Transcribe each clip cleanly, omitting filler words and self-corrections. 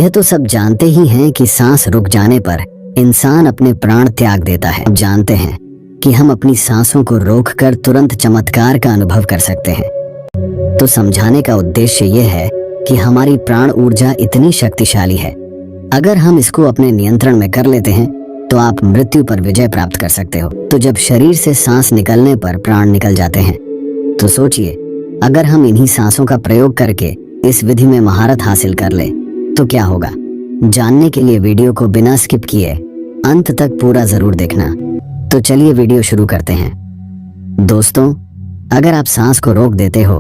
यह तो सब जानते ही हैं कि सांस रुक जाने पर इंसान अपने प्राण त्याग देता है। अब जानते हैं कि हम अपनी सांसों को रोककर तुरंत चमत्कार का अनुभव कर सकते हैं। तो समझाने का उद्देश्य यह है कि हमारी प्राण ऊर्जा इतनी शक्तिशाली है, अगर हम इसको अपने नियंत्रण में कर लेते हैं तो आप मृत्यु पर विजय प्राप्त कर सकते हो। तो जब शरीर से सांस निकलने पर प्राण निकल जाते हैं, तो सोचिए अगर हम इन्हीं सांसों का प्रयोग करके इस विधि में महारत हासिल कर ले तो क्या होगा। जानने के लिए वीडियो को बिना स्किप किए अंत तक पूरा जरूर देखना। तो चलिए वीडियो शुरू करते हैं। दोस्तों, अगर आप सांस को रोक देते हो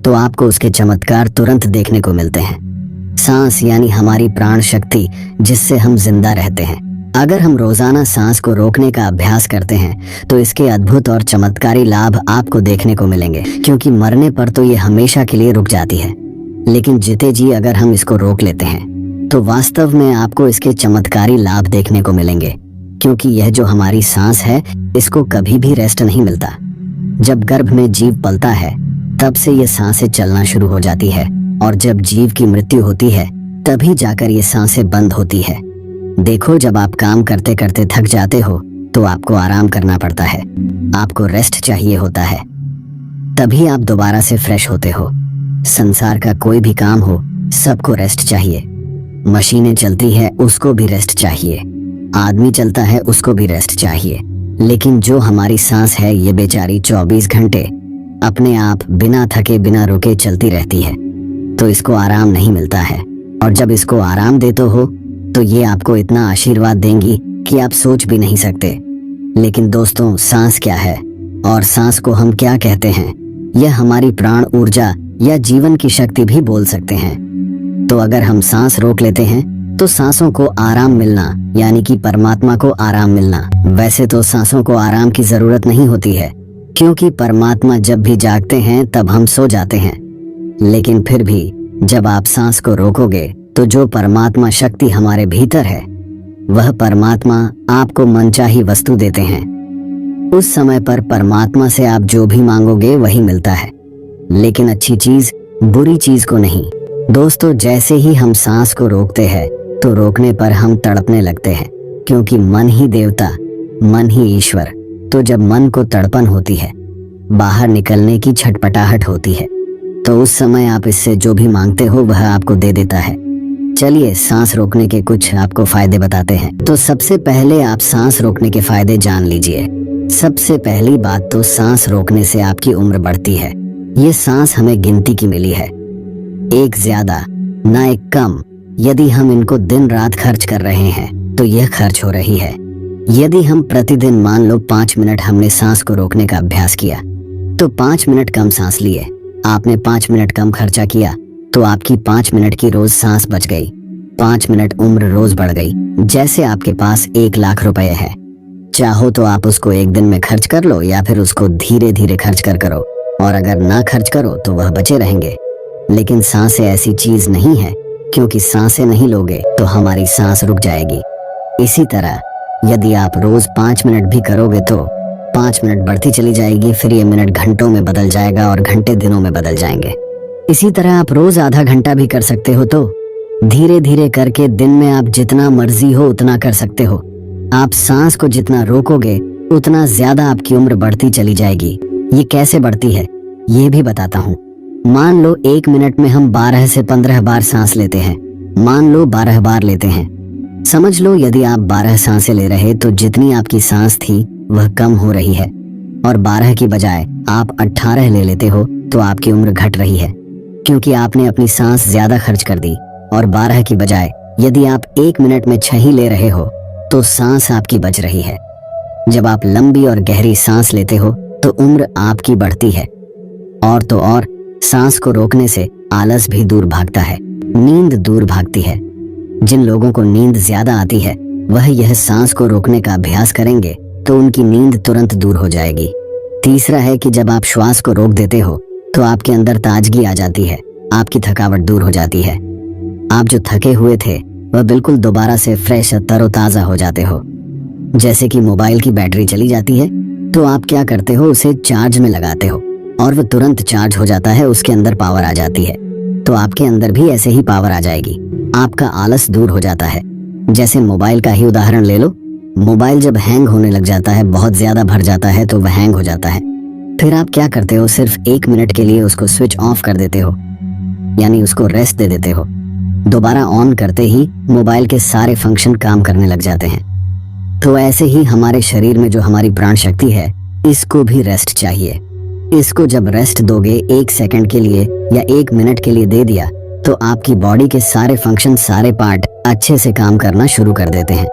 तो आपको उसके चमत्कार तुरंत देखने को मिलते हैं। सांस यानी हमारी प्राण शक्ति, जिससे हम जिंदा रहते हैं। अगर हम रोजाना सांस को रोकने का अभ्यास करते हैं तो इसके अद्भुत और चमत्कारी लाभ आपको देखने को मिलेंगे, क्योंकि मरने पर तो ये हमेशा के लिए रुक जाती है, लेकिन जीते जी अगर हम इसको रोक लेते हैं तो वास्तव में आपको इसके चमत्कारी लाभ देखने को मिलेंगे, क्योंकि यह जो हमारी सांस है इसको कभी भी रेस्ट नहीं मिलता। जब गर्भ में जीव पलता है तब से ये सांसें चलना शुरू हो जाती है, और जब जीव की मृत्यु होती है तभी जाकर ये सांसें बंद होती है। देखो, जब आप काम करते करते थक जाते हो तो आपको आराम करना पड़ता है, आपको रेस्ट चाहिए होता है, तभी आप दोबारा से फ्रेश होते हो। संसार का कोई भी काम हो, सबको रेस्ट चाहिए। मशीनें चलती है, उसको भी रेस्ट चाहिए। आदमी चलता है, उसको भी रेस्ट चाहिए। लेकिन जो हमारी सांस है, ये बेचारी 24 घंटे अपने आप बिना थके बिना रुके चलती रहती है, तो इसको आराम नहीं मिलता है। और जब इसको आराम देते हो तो ये आपको इतना आशीर्वाद देंगी कि आप सोच भी नहीं सकते। लेकिन दोस्तों, सांस क्या है और सांस को हम क्या कहते हैं, यह हमारी प्राण ऊर्जा या जीवन की शक्ति भी बोल सकते हैं। तो अगर हम सांस रोक लेते हैं तो सांसों को आराम मिलना, यानी कि परमात्मा को आराम मिलना। वैसे तो सांसों को आराम की जरूरत नहीं होती है, क्योंकि परमात्मा जब भी जागते हैं तब हम सो जाते हैं। लेकिन फिर भी जब आप सांस को रोकोगे तो जो परमात्मा शक्ति हमारे भीतर है, वह परमात्मा आपको मनचाही वस्तु देते हैं। उस समय पर परमात्मा से आप जो भी मांगोगे वही मिलता है, लेकिन अच्छी चीज बुरी चीज को नहीं। दोस्तों, जैसे ही हम सांस को रोकते हैं तो रोकने पर हम तड़पने लगते हैं, क्योंकि मन ही देवता, मन ही ईश्वर। तो जब मन को तड़पन होती है, बाहर निकलने की छटपटाहट होती है, तो उस समय आप इससे जो भी मांगते हो वह आपको दे देता है। चलिए सांस रोकने के कुछ आपको फायदे बताते हैं। तो सबसे पहले आप सांस रोकने के फायदे जान लीजिए। सबसे पहली बात तो सांस रोकने से आपकी उम्र बढ़ती है। ये सांस हमें गिनती की मिली है, एक ज्यादा ना एक कम। यदि हम इनको दिन रात खर्च कर रहे हैं तो यह खर्च हो रही है। यदि हम प्रतिदिन मान लो 5 मिनट हमने सांस को रोकने का अभ्यास किया, तो 5 मिनट कम सांस लिए, आपने 5 मिनट कम खर्चा किया, तो आपकी 5 मिनट की रोज सांस बच गई। 5 मिनट उम्र रोज बढ़ गई। जैसे आपके पास 1 लाख रुपए है, चाहो तो आप उसको एक दिन में खर्च कर लो, या फिर उसको धीरे धीरे खर्च कर करो, और अगर ना खर्च करो तो वह बचे रहेंगे। लेकिन सांसें ऐसी चीज नहीं है, क्योंकि सांसें नहीं लोगे तो हमारी सांस रुक जाएगी। इसी तरह यदि आप रोज 5 मिनट भी करोगे तो 5 मिनट बढ़ती चली जाएगी, फिर ये मिनट घंटों में बदल जाएगा और घंटे दिनों में बदल जाएंगे। इसी तरह आप रोज आधा घंटा भी कर सकते हो, तो धीरे धीरे करके दिन में आप जितना मर्जी हो उतना कर सकते हो। आप सांस को जितना रोकोगे उतना ज्यादा आपकी उम्र बढ़ती चली जाएगी। ये कैसे बढ़ती है ये भी बताता हूँ। मान लो 1 मिनट में हम 12 से 15 बार सांस लेते हैं। मान लो 12 बार लेते हैं। समझ लो यदि आप 12 सांसें ले रहे तो जितनी आपकी सांस थी वह कम हो रही है, और 12 की बजाय आप 18 ले लेते हो तो आपकी उम्र घट रही है, क्योंकि आपने अपनी सांस ज्यादा खर्च कर दी। और 12 की बजाय यदि आप 1 मिनट में 6 ही ले रहे हो तो सांस आपकी बच रही है। जब आप लंबी और गहरी सांस लेते हो तो उम्र आपकी बढ़ती है। और तो और सांस को रोकने से आलस भी दूर भागता है, नींद दूर भागती है। जिन लोगों को नींद ज्यादा आती है वह यह सांस को रोकने का अभ्यास करेंगे तो उनकी नींद तुरंत दूर हो जाएगी। तीसरा है कि जब आप श्वास को रोक देते हो तो आपके अंदर ताजगी आ जाती है, आपकी थकावट दूर हो जाती है। आप जो थके हुए थे वह बिल्कुल दोबारा से फ्रेश तरोताजा हो जाते हो। जैसे कि मोबाइल की बैटरी चली जाती है तो आप क्या करते हो, उसे चार्ज में लगाते हो और वह तुरंत चार्ज हो जाता है, उसके अंदर पावर आ जाती है। तो आपके अंदर भी ऐसे ही पावर आ जाएगी। आपका आलस दूर हो जाता है। जैसे मोबाइल का ही उदाहरण ले लो। मोबाइल जब हैंग होने लग जाता है, बहुत ज्यादा भर जाता है, तो वह हैंग हो जाता है। फिर आप क्या करते हो, सिर्फ 1 मिनट के लिए उसको स्विच ऑफ कर देते हो, यानी उसको रेस्ट दे देते हो। दोबारा ऑन करते ही मोबाइल के सारे फंक्शन काम करने लग जाते हैं। तो ऐसे ही हमारे शरीर में जो हमारी प्राण शक्ति है, इसको भी रेस्ट चाहिए। इसको जब रेस्ट दोगे 1 सेकंड के लिए या 1 मिनट के लिए दे दिया, तो आपकी बॉडी के सारे फंक्शन, सारे पार्ट अच्छे से काम करना शुरू कर देते हैं।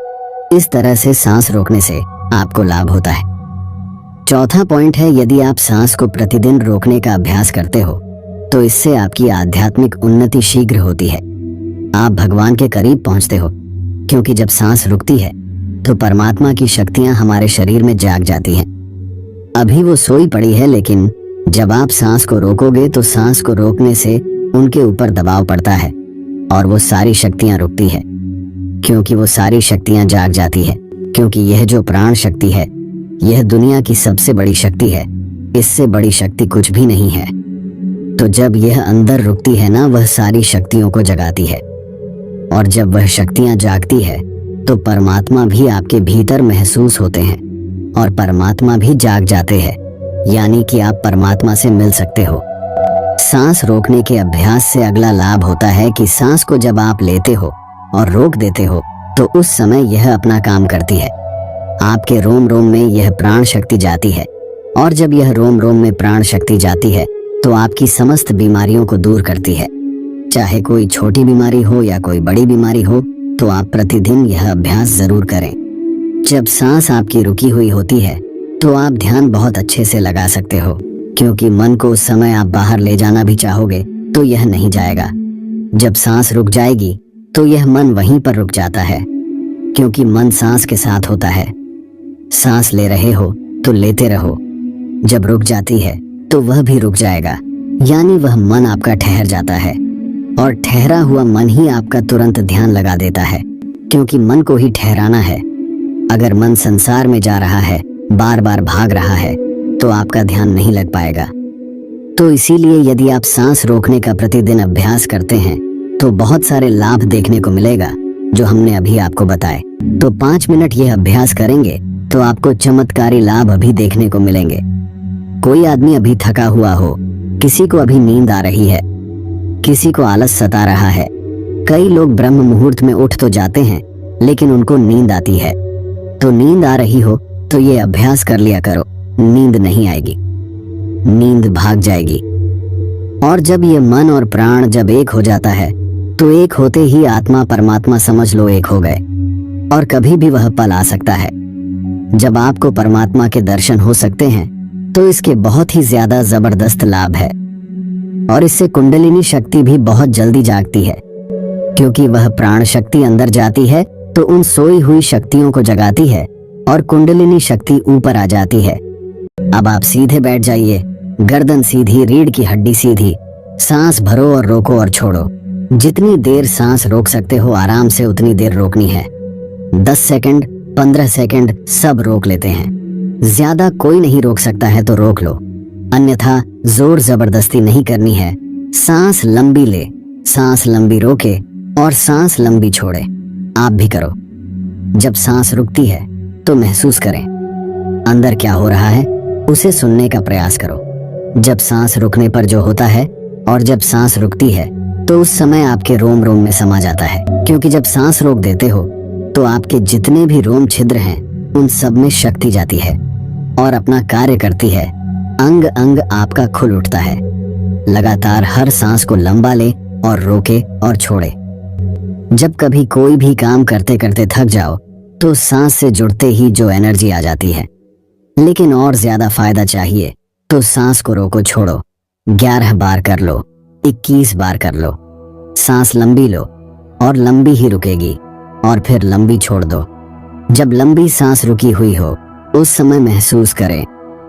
इस तरह से सांस रोकने से आपको लाभ होता है। चौथा पॉइंट है, यदि आप सांस को प्रतिदिन रोकने का अभ्यास करते हो तो इससे आपकी आध्यात्मिक उन्नति शीघ्र होती है। आप भगवान के करीब पहुंचते हो, क्योंकि जब सांस रुकती है तो परमात्मा की शक्तियां हमारे शरीर में जाग जाती हैं। अभी वो सोई पड़ी है, लेकिन जब आप सांस को रोकोगे तो सांस को रोकने से उनके ऊपर दबाव पड़ता है और वो सारी शक्तियां रुकती है, क्योंकि वो सारी शक्तियां जाग जाती है। क्योंकि यह जो प्राण शक्ति है, यह दुनिया की सबसे बड़ी शक्ति है। इससे बड़ी शक्ति कुछ भी नहीं है। तो जब यह अंदर रुकती है ना, वह सारी शक्तियों को जगाती है, और जब वह शक्तियां जागती है तो परमात्मा भी आपके भीतर महसूस होते हैं और परमात्मा भी जाग जाते हैं, यानी कि आप परमात्मा से मिल सकते हो। सांस रोकने के अभ्यास से अगला लाभ होता है कि सांस को जब आप लेते हो और रोक देते हो तो उस समय यह अपना काम करती है। आपके रोम रोम में यह प्राण शक्ति जाती है, और जब यह रोम रोम में प्राण शक्ति जाती है तो आपकी समस्त बीमारियों को दूर करती है। चाहे कोई छोटी बीमारी हो या कोई बड़ी बीमारी हो, तो आप प्रतिदिन यह अभ्यास जरूर करें। जब सांस आपकी रुकी हुई होती है तो आप ध्यान बहुत अच्छे से लगा सकते हो, क्योंकि मन को उस समय आप बाहर ले जाना भी चाहोगे तो यह नहीं जाएगा। जब सांस रुक जाएगी तो यह मन वहीं पर रुक जाता है, क्योंकि मन सांस के साथ होता है। सांस ले रहे हो तो लेते रहो, जब रुक जाती है तो वह भी रुक जाएगा, यानी वह मन आपका ठहर जाता है, और ठहरा हुआ मन ही आपका तुरंत ध्यान लगा देता है, क्योंकि मन को ही ठहराना है। अगर मन संसार में जा रहा है, बार बार भाग रहा है, तो आपका ध्यान नहीं लग पाएगा। तो इसीलिए यदि आप सांस रोकने का प्रतिदिन अभ्यास करते हैं तो बहुत सारे लाभ देखने को मिलेगा, जो हमने अभी आपको बताए। तो 5 मिनट यह अभ्यास करेंगे तो आपको चमत्कारी लाभ अभी देखने को मिलेंगे। कोई आदमी अभी थका हुआ हो, किसी को अभी नींद आ रही है, किसी को आलस सता रहा है। कई लोग ब्रह्म मुहूर्त में उठ तो जाते हैं, लेकिन उनको नींद आती है। तो नींद आ रही हो तो ये अभ्यास कर लिया करो, नींद नहीं आएगी, नींद भाग जाएगी। और जब ये मन और प्राण जब एक हो जाता है तो एक होते ही आत्मा परमात्मा समझ लो एक हो गए, और कभी भी वह पल आ सकता है जब आपको परमात्मा के दर्शन हो सकते हैं। तो इसके बहुत ही ज्यादा जबरदस्त लाभ है, और इससे कुंडलिनी शक्ति भी बहुत जल्दी जागती है, क्योंकि वह प्राण शक्ति अंदर जाती है तो उन सोई हुई शक्तियों को जगाती है और कुंडलिनी शक्ति ऊपर आ जाती है। अब आप सीधे बैठ जाइए, गर्दन सीधी, रीढ़ की हड्डी सीधी, सांस भरो और रोको और छोड़ो। जितनी देर सांस रोक सकते हो आराम से उतनी देर रोकनी है। 10 सेकंड, 15 सेकंड सब रोक लेते हैं। ज्यादा कोई नहीं रोक सकता है तो रोक लो, अन्यथा जोर जबरदस्ती नहीं करनी है। सांस लंबी ले, सांस लंबी रोके और सांस लंबी छोड़े। आप भी करो। जब सांस रुकती है तो महसूस करें अंदर क्या हो रहा है, उसे सुनने का प्रयास करो। जब सांस रुकने पर जो होता है और जब सांस रुकती है तो उस समय आपके रोम रोम में समा जाता है, क्योंकि जब सांस रोक देते हो तो आपके जितने भी रोम छिद्र हैं उन सब में शक्ति जाती है और अपना कार्य करती है। अंग अंग आपका खुल उठता है। लगातार हर सांस को लंबा ले और रोके और छोड़े। जब कभी कोई भी काम करते करते थक जाओ तो सांस से जुड़ते ही जो एनर्जी आ जाती है, लेकिन और ज्यादा फायदा चाहिए तो सांस को रोको छोड़ो। 11 बार कर लो, 21 बार कर लो। सांस लंबी लो और लंबी ही रुकेगी, और फिर लंबी छोड़ दो। जब लंबी सांस रुकी हुई हो उस समय महसूस करें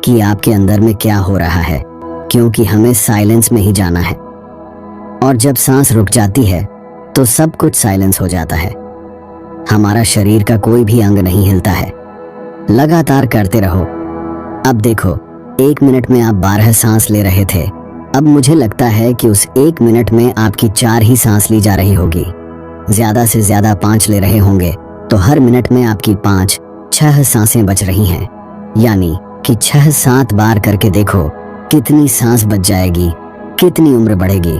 कि आपके अंदर में क्या हो रहा है, क्योंकि हमें साइलेंस में ही जाना है। और जब सांस रुक जाती है तो सब कुछ साइलेंस हो जाता है। हमारा शरीर का कोई भी अंग नहीं हिलता है। लगातार करते रहो। अब देखो, 1 मिनट में आप 12 सांस ले रहे थे, अब मुझे लगता है कि उस 1 मिनट में आपकी 4 ही सांस ली जा रही होगी। ज्यादा से ज्यादा 5 ले रहे होंगे तो हर मिनट में आपकी 5-6 सांसें बच रही हैं। यानी कि 6-7 बार करके देखो कितनी सांस बच जाएगी, कितनी उम्र बढ़ेगी।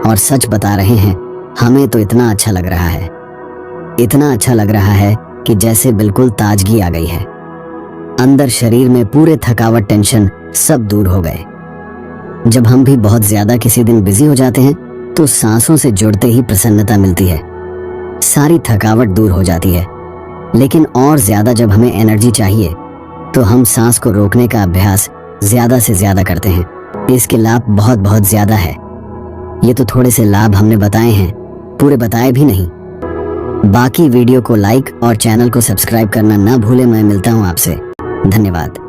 और सच बता रहे हैं, हमें तो इतना अच्छा लग रहा है, इतना अच्छा लग रहा है कि जैसे बिल्कुल ताजगी आ गई है। अंदर शरीर में पूरे थकावट, टेंशन सब दूर हो गए। जब हम भी बहुत ज्यादा किसी दिन बिजी हो जाते हैं तो सांसों से जुड़ते ही प्रसन्नता मिलती है, सारी थकावट दूर हो जाती है। लेकिन और ज्यादा जब हमें एनर्जी चाहिए तो हम सांस को रोकने का अभ्यास ज्यादा से ज्यादा करते हैं। इसके लाभ बहुत बहुत ज्यादा है। ये तो थोड़े से लाभ हमने बताए हैं, पूरे बताए भी नहीं। बाकी वीडियो को लाइक और चैनल को सब्सक्राइब करना ना भूले। मैं मिलता हूँ आपसे, धन्यवाद।